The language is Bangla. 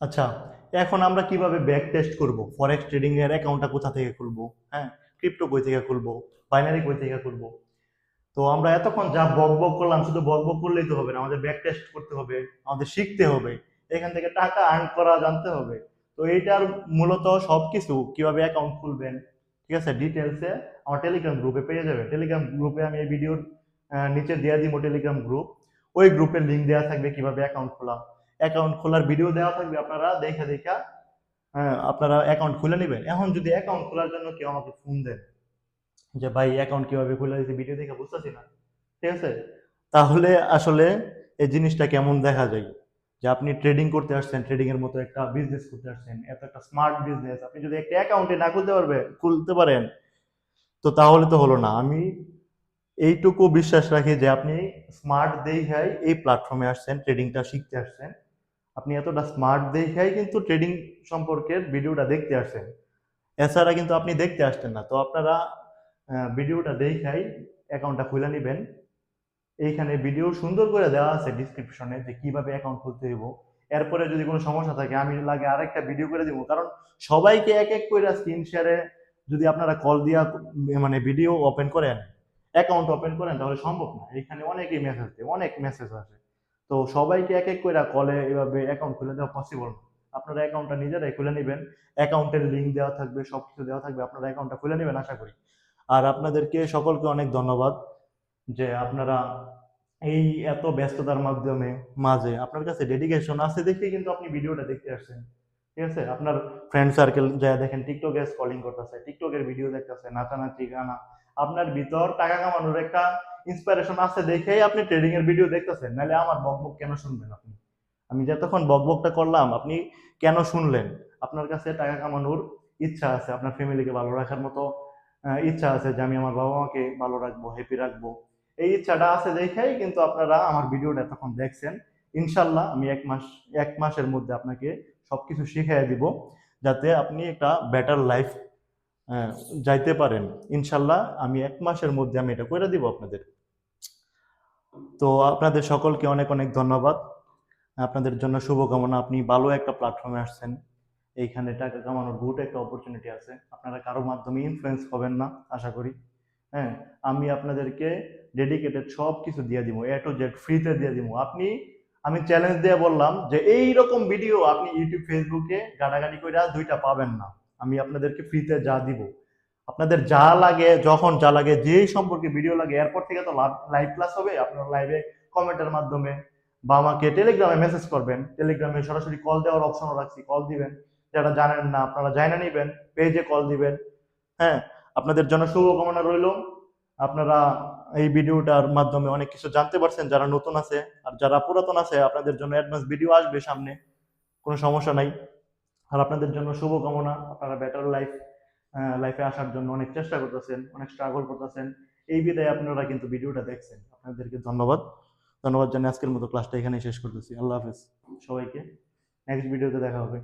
আচ্ছা, এখন আমরা কিভাবে ব্যাক টেস্ট করব? ফরেক্স ট্রেডিং এর অ্যাকাউন্টটা কোথা থেকে খুলবো? হ্যাঁ, ক্রিপ্টো কই থেকে খুলবো? বাইনারি কই থেকে খুলবো? তো আমরা এতক্ষণ যা বকবক করলাম, শুধু বকবক করলেই তো হবে না, আমাদের ব্যাক টেস্ট করতে হবে, আমাদের শিখতে হবে, এখান থেকে টাকা আর্ন করা জানতে হবে। তো এইটার মূলত সবকিছু কিভাবে অ্যাকাউন্ট খুলবেন, ঠিক আছে, ডিটেলসে আমার টেলিগ্রাম গ্রুপে পেয়ে যাবে। টেলিগ্রাম গ্রুপে আমি এই ভিডিওর নিচে দিয়ে দিব টেলিগ্রাম গ্রুপ। ওই গ্রুপের লিঙ্ক দেওয়া থাকবে কিভাবে অ্যাকাউন্ট খোলা, অ্যাকাউন্ট খোলার ভিডিও দেওয়া থাকবে, আপনারা দেখে দেখে আপনারা অ্যাকাউন্ট খুলে নেবেন। এখন যদি অ্যাকাউন্ট খোলার জন্য কেউ আমাকে ফোন দেন যে ভাই অ্যাকাউন্ট কিভাবে খুলে দিতে, ভিডিও দেখে বুঝতেছি না, ঠিক আছে, তাহলে আসলে এই জিনিসটা কেমন দেখা যায় যে আপনি ট্রেডিং করতে আসছেন, ট্রেডিং এর মতো একটা বিজনেস করতে আসছেন, এত একটা স্মার্ট বিজনেস, আপনি যদি একটা অ্যাকাউন্টে না খুলতে পারেন, তো তাহলে তো হলো না। আমি এইটুকু বিশ্বাস রাখি যে আপনি স্মার্ট দেখাই এই প্ল্যাটফর্মে আসছেন, ট্রেডিংটা শিখতে আসছেন, আপনি এতটা স্মার্ট দেখাই কিন্তু ট্রেডিং সম্পর্কের ভিডিওটা দেখতে আসছেন, এছাড়া কিন্তু আপনি দেখতে আসতেন না। তো আপনারা ভিডিওটা দেখাই অ্যাকাউন্টটা খুলে নেবেন। এইখানে ভিডিও সুন্দর করে দেওয়া আছে ডিসক্রিপশনে যে কিভাবে অ্যাকাউন্ট খুলতে হইব। এরপরে যদি কোনো সমস্যা থাকে আমি লাগে আরেকটা ভিডিও করে দিব, কারণ সবাইকে এক এক করে স্ক্রিন শেয়ারে যদি আপনারা কল দিয়া মানে ভিডিও ওপেন করেন, অ্যাকাউন্ট ওপেন করেন, তাহলে সম্ভব না। এখানে অনেকেই মেসেজ দেয়, অনেক মেসেজ আসে, তো সবাইকে এক এক করে কলে এভাবে অ্যাকাউন্ট খুলে দেওয়া পসিবল না। আপনারা অ্যাকাউন্টটা নিজেরাই খুলে নেবেন, অ্যাকাউন্টের লিঙ্ক দেওয়া থাকবে, সবকিছু দেওয়া থাকবে, আপনারা অ্যাকাউন্টটা খুলে নেবেন আশা করি। আর আপনাদেরকে সকলকে অনেক ধন্যবাদ যে আপনারা এই এত ব্যস্ততার মাঝে আপনার কাছে ডেডিকেশন আছে দেখে কিন্তু আপনি ভিডিওটা দেখতে আসছেন, ঠিক আছে। আপনার ফ্রেন্ড সার্কেল যা দেখেন টিকটকে স্ক্রলিং করতেছে, টিকটকের ভিডিও দেখতেছে, নাচানাচি গানা, আপনার ভিতর টাকা কামানোর একটা ইন্সপিরেশন আছে দেখেই আপনি ট্রেডিং এর ভিডিও দেখতেছেন, নাহলে আমার বকবক কেন শুনবেন আপনি? আমি যতক্ষণ বকবকটা করলাম আপনি কেন শুনলেন? আপনার কাছে টাকা কামানোর ইচ্ছা আছে, আপনার ফ্যামিলিকে ভালো রাখার মতো ইচ্ছা আছে যে আমি আমার বাবা মাকে ভালো রাখবো, হ্যাপি রাখবো, এই ইচ্ছাটা আছে দেখেই কিন্তু আপনারা আমার ভিডিওটা এতক্ষণ দেখছেন। ইনশাল্লাহ আমি এক মাসের মধ্যে আপনাকে সবকিছু শিখিয়ে দিব, যাতে আপনি একটা বেটার লাইফ যাইতে পারেন। ইনশাল্লাহ আমি এক মাসের মধ্যে আমি এটা করে দিব আপনাদের। তো আপনাদের সকলকে অনেক অনেক ধন্যবাদ, আপনাদের জন্য শুভকামনা। আপনি ভালো একটা প্ল্যাটফর্মে আসছেন, এইখানে টাকা কামানোর গুড একটা অপরচুনিটি আছে, আপনারা কারোর মাধ্যমে ইনফ্লুয়েন্স হবেন না আশা করি। হ্যাঁ, আমি আপনাদেরকে ডেডিকেটেড সব কিছু দিয়ে দিব, এ টু জেড ফ্রিতে দিয়ে দিব। আমি চ্যালেঞ্জ দিয়ে বললাম যে এই রকম ভিডিও আপনি ইউটিউব ফেসবুকে গাড়াগাড়ি করে দুইটা পাবেন না। আমি আপনাদেরকে ফ্রিতে যা দিব, আপনাদের যা লাগে, যখন যা লাগে, যেই সম্পর্কে ভিডিও লাগে, এরপর থেকে তো লাইভ ক্লাস হবে, আপনার লাইভে কমেন্টের মাধ্যমে বা আমাকে টেলিগ্রামে মেসেজ করবেন, টেলিগ্রামে সরাসরি কল দেওয়ার অপশনও রাখছি, কল দিবেন, যারা জানেন না আপনারা জানা নিবেন, পেজে কল দিবেন। হ্যাঁ, আপনাদের জন্য শুভকামনা রইল। আপনারা এই ভিডিওটার মাধ্যমে অনেক কিছু জানতে পারছেন, যারা নতুন আছে, আর যারা পুরাতন আছে আপনাদের জন্য অ্যাডভান্স ভিডিও আসবে সামনে, কোনো সমস্যা নাই। আর আপনাদের জন্য শুভকামনা, আপনারা বেটার লাইফে আসার জন্য অনেক চেষ্টা করতেছেন, অনেক স্ট্রাগল করতেছেন, এই বিধায় আপনারা কিন্তু ভিডিওটা দেখছেন। আপনাদেরকে ধন্যবাদ। ধন্যবাদ জানিয়ে আজকের মতো ক্লাসটা এখানেই শেষ করতেছি। আল্লাহ হাফেজ সবাইকে, নেক্সট ভিডিওতে দেখা হবে।